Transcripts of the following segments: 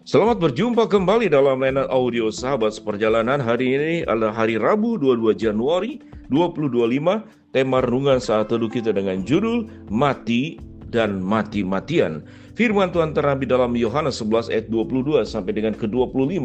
Selamat berjumpa kembali dalam layanan audio Sahabat Seperjalanan. Hari ini adalah hari Rabu 22 Januari 2025. Tema renungan saat teduh kita dengan judul Mati dan Mati-matian. Firman Tuhan terambil dalam Yohanes 11 ayat 22 sampai dengan ke-25.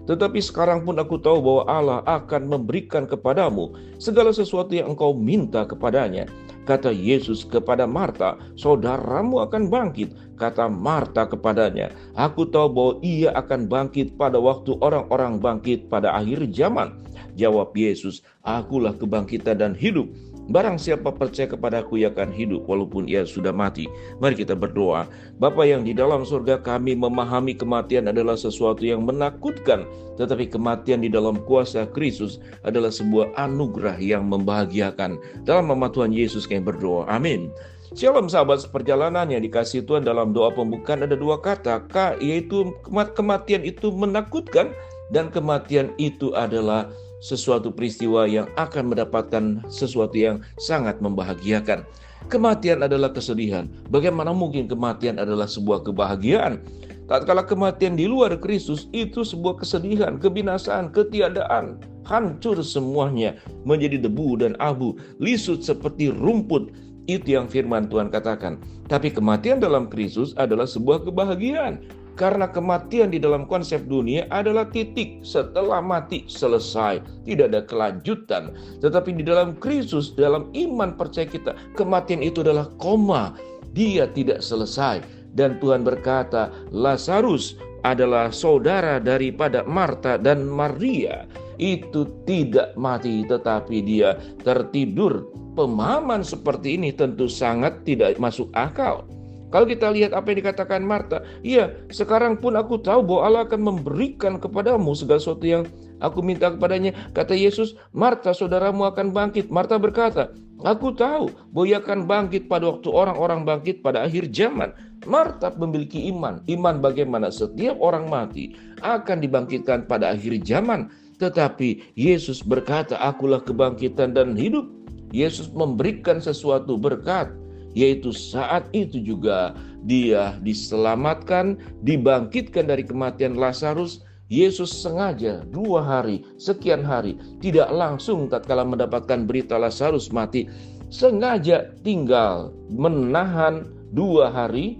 Tetapi sekarang pun aku tahu bahwa Allah akan memberikan kepadamu segala sesuatu yang engkau minta kepadanya. Kata Yesus kepada Marta, saudaramu akan bangkit. Kata Marta kepadanya, aku tahu bahwa ia akan bangkit pada waktu orang-orang bangkit pada akhir zaman. Jawab Yesus, akulah kebangkitan dan hidup. Barang siapa percaya kepadaku, ia akan hidup walaupun ia sudah mati. Mari kita berdoa. Bapa yang di dalam surga, kami memahami kematian adalah sesuatu yang menakutkan. Tetapi kematian di dalam kuasa Kristus adalah sebuah anugerah yang membahagiakan. Dalam nama Tuhan Yesus kami berdoa. Amin. Shalom sahabat seperjalanan yang dikasihi Tuhan. Dalam doa pembukaan ada dua kata, yaitu kematian itu menakutkan dan kematian itu adalah sesuatu peristiwa yang akan mendapatkan sesuatu yang sangat membahagiakan. Kematian adalah kesedihan. Bagaimana mungkin kematian adalah sebuah kebahagiaan? Tatkala kematian di luar Kristus itu sebuah kesedihan, kebinasaan, ketiadaan, hancur semuanya menjadi debu dan abu, lisut seperti rumput. Itu yang firman Tuhan katakan. Tapi kematian dalam Kristus adalah sebuah kebahagiaan. Karena kematian di dalam konsep dunia adalah titik, setelah mati selesai, tidak ada kelanjutan. Tetapi di dalam Kristus, dalam iman percaya kita, kematian itu adalah koma, dia tidak selesai. Dan Tuhan berkata, Lazarus adalah saudara daripada Marta dan Maria. Itu tidak mati tetapi dia tertidur. Pemahaman seperti ini tentu sangat tidak masuk akal. Kalau kita lihat apa yang dikatakan Marta, iya, sekarang pun aku tahu bahwa Allah akan memberikan kepadamu segala sesuatu yang aku minta kepadanya. Kata Yesus, Marta, saudaramu akan bangkit. Marta berkata, aku tahu bahwa ia akan bangkit pada waktu orang-orang bangkit pada akhir zaman. Marta memiliki iman. Iman bagaimana setiap orang mati akan dibangkitkan pada akhir zaman. Tetapi Yesus berkata, akulah kebangkitan dan hidup. Yesus memberikan sesuatu berkat, yaitu saat itu juga dia diselamatkan, dibangkitkan dari kematian Lazarus. Yesus sengaja 2 hari, sekian hari, tidak langsung tatkala mendapatkan berita Lazarus mati, sengaja tinggal menahan 2 hari,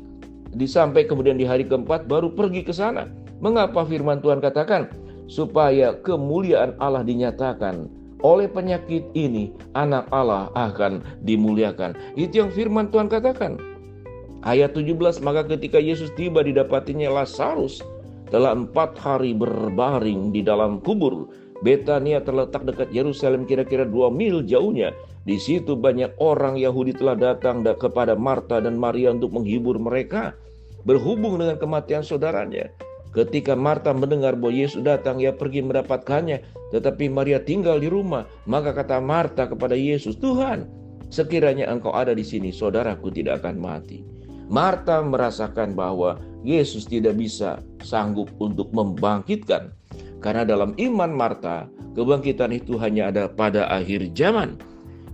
sampai kemudian di hari keempat baru pergi ke sana. Mengapa firman Tuhan katakan? Supaya kemuliaan Allah dinyatakan. Oleh penyakit ini, anak Allah akan dimuliakan. Itu yang firman Tuhan katakan. Ayat 17, maka ketika Yesus tiba didapatinya Lazarus telah 4 hari berbaring di dalam kubur. Betania terletak dekat Yerusalem kira-kira 2 mil jauhnya. Di situ banyak orang Yahudi telah datang kepada Marta dan Maria untuk menghibur mereka berhubung dengan kematian saudaranya. Ketika Marta mendengar bahwa Yesus datang, ia pergi mendapatkannya. Tetapi Maria tinggal di rumah. Maka kata Marta kepada Yesus, Tuhan, sekiranya engkau ada di sini, saudaraku tidak akan mati. Marta merasakan bahwa Yesus tidak bisa sanggup untuk membangkitkan. Karena dalam iman Marta, kebangkitan itu hanya ada pada akhir zaman.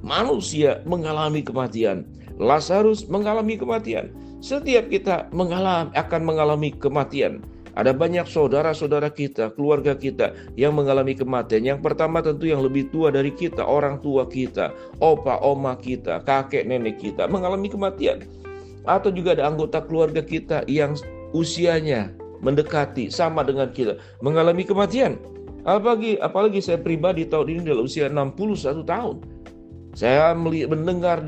Manusia mengalami kematian. Lazarus mengalami kematian. Setiap kita akan mengalami kematian. Ada banyak saudara-saudara kita, keluarga kita yang mengalami kematian. Yang pertama tentu yang lebih tua dari kita, orang tua kita, opa, oma kita, kakek, nenek kita mengalami kematian. Atau juga ada anggota keluarga kita yang usianya mendekati sama dengan kita, mengalami kematian. Apalagi saya pribadi tahun ini dalam usia 61 tahun. Saya mendengar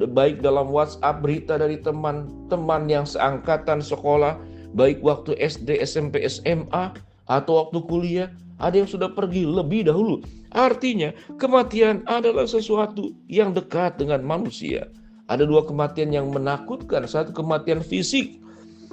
baik dalam WhatsApp berita dari teman-teman yang seangkatan sekolah, baik waktu SD, SMP, SMA, atau waktu kuliah, ada yang sudah pergi lebih dahulu. Artinya, kematian adalah sesuatu yang dekat dengan manusia. Ada 2 kematian yang menakutkan. Satu, kematian fisik.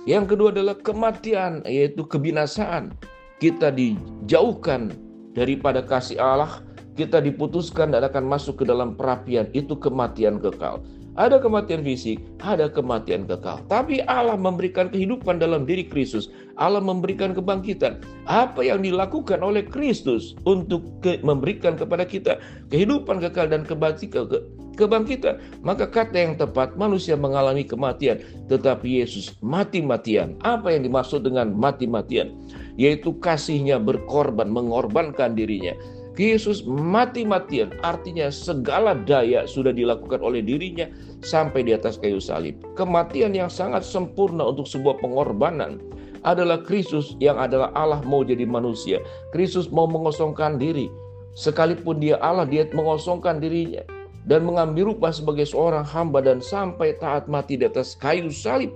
Yang kedua adalah kematian, yaitu kebinasaan. Kita dijauhkan daripada kasih Allah, kita diputuskan dan akan masuk ke dalam perapian. Itu kematian kekal. Ada kematian fisik, ada kematian kekal. Tapi Allah memberikan kehidupan dalam diri Kristus. Allah memberikan kebangkitan. Apa yang dilakukan oleh Kristus untuk memberikan kepada kita kehidupan kekal dan kebangkitan. Maka kata yang tepat, manusia mengalami kematian, tetapi Yesus mati-matian. Apa yang dimaksud dengan mati-matian? Yaitu kasihnya berkorban, mengorbankan dirinya. Yesus mati-matian, artinya segala daya sudah dilakukan oleh dirinya sampai di atas kayu salib. Kematian yang sangat sempurna untuk sebuah pengorbanan adalah Kristus yang adalah Allah mau jadi manusia. Kristus mau mengosongkan diri. Sekalipun dia Allah, dia mengosongkan dirinya dan mengambil rupa sebagai seorang hamba dan sampai taat mati di atas kayu salib.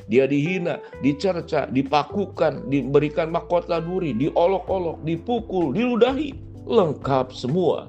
Dia dihina, dicerca, dipakukan, diberikan mahkota duri, diolok-olok, dipukul, diludahi. Lengkap semua.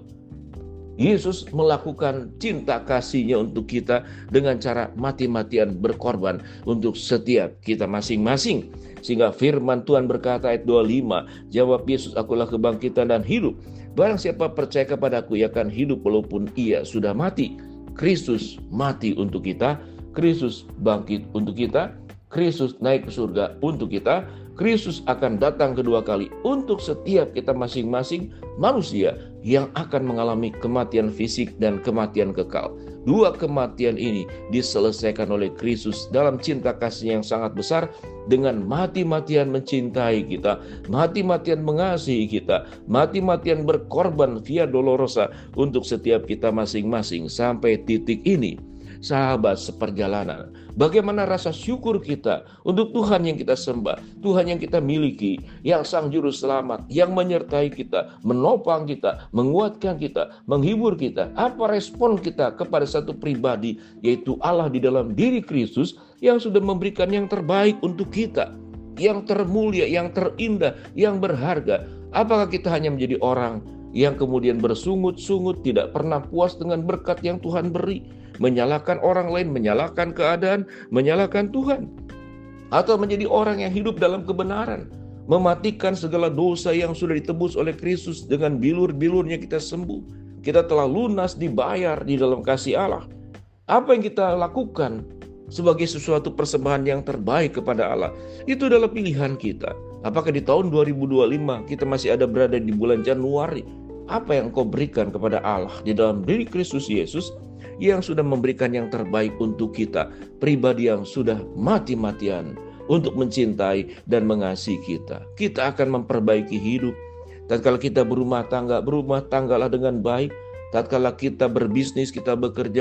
Yesus melakukan cinta kasihnya untuk kita dengan cara mati-matian berkorban untuk setiap kita masing-masing. Sehingga firman Tuhan berkata ayat 25, jawab Yesus, akulah kebangkitan dan hidup. Barang siapa percaya kepadaku, ia akan hidup walaupun ia sudah mati. Kristus mati untuk kita, Kristus bangkit untuk kita, Kristus naik ke surga untuk kita, Kristus akan datang kedua kali untuk setiap kita masing-masing manusia yang akan mengalami kematian fisik dan kematian kekal. Dua kematian ini diselesaikan oleh Kristus dalam cinta kasih yang sangat besar dengan mati-matian mencintai kita, mati-matian mengasihi kita, mati-matian berkorban via dolorosa untuk setiap kita masing-masing sampai titik ini. Sahabat seperjalanan, bagaimana rasa syukur kita untuk Tuhan yang kita sembah, Tuhan yang kita miliki, yang Sang Juru Selamat, yang menyertai kita, menopang kita, menguatkan kita, menghibur kita. Apa respon kita kepada satu pribadi, yaitu Allah di dalam diri Kristus yang sudah memberikan yang terbaik untuk kita, yang termulia, yang terindah, yang berharga. Apakah kita hanya menjadi orang yang kemudian bersungut-sungut, tidak pernah puas dengan berkat yang Tuhan beri, menyalahkan orang lain, menyalahkan keadaan, menyalahkan Tuhan? Atau menjadi orang yang hidup dalam kebenaran, mematikan segala dosa yang sudah ditebus oleh Kristus, dengan bilur-bilurnya kita sembuh. Kita telah lunas dibayar di dalam kasih Allah. Apa yang kita lakukan sebagai sesuatu persembahan yang terbaik kepada Allah, itu adalah pilihan kita. Apakah di tahun 2025 kita masih ada berada di bulan Januari? Apa yang kau berikan kepada Allah di dalam diri Kristus Yesus yang sudah memberikan yang terbaik untuk kita, pribadi yang sudah mati-matian untuk mencintai dan mengasihi kita. Kita akan memperbaiki hidup. Tatkala kita berumah tanggalah dengan baik. Tatkala kita berbisnis, kita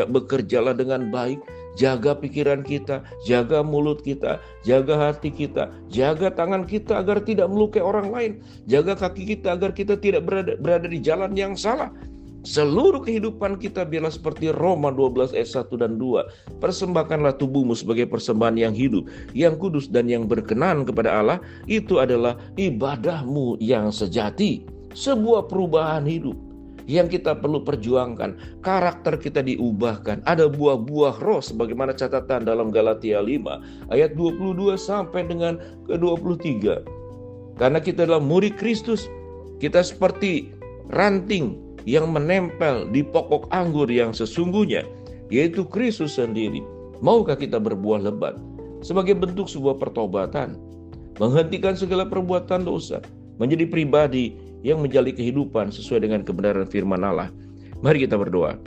bekerjalah dengan baik. Jaga pikiran kita, jaga mulut kita, jaga hati kita, jaga tangan kita agar tidak melukai orang lain, jaga kaki kita agar kita tidak berada di jalan yang salah. Seluruh kehidupan kita biarlah seperti Roma 12 ayat 1 dan 2. Persembahkanlah tubuhmu sebagai persembahan yang hidup, yang kudus dan yang berkenan kepada Allah. Itu adalah ibadahmu yang sejati. Sebuah perubahan hidup yang kita perlu perjuangkan. Karakter kita diubahkan. Ada buah-buah roh sebagaimana catatan dalam Galatia 5 ayat 22 sampai dengan ke-23. Karena kita adalah murid Kristus, kita seperti ranting yang menempel di pokok anggur yang sesungguhnya, yaitu Kristus sendiri. Maukah kita berbuah lebat sebagai bentuk sebuah pertobatan, menghentikan segala perbuatan dosa, menjadi pribadi yang menjalani kehidupan sesuai dengan kebenaran firman Allah? Mari kita berdoa.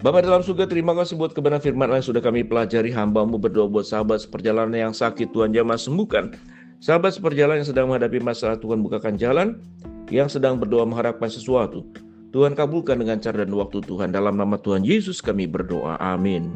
Bapa dalam surga, terima kasih buat kebenaran firman Allah yang sudah kami pelajari. Hamba-Mu berdoa buat sahabat seperjalanan yang sakit, Tuhan jamah sembuhkan. Sahabat seperjalanan yang sedang menghadapi masalah, Tuhan bukakan jalan. Yang sedang berdoa mengharapkan sesuatu, Tuhan kabulkan dengan cara dan waktu Tuhan. Dalam nama Tuhan Yesus kami berdoa, amin.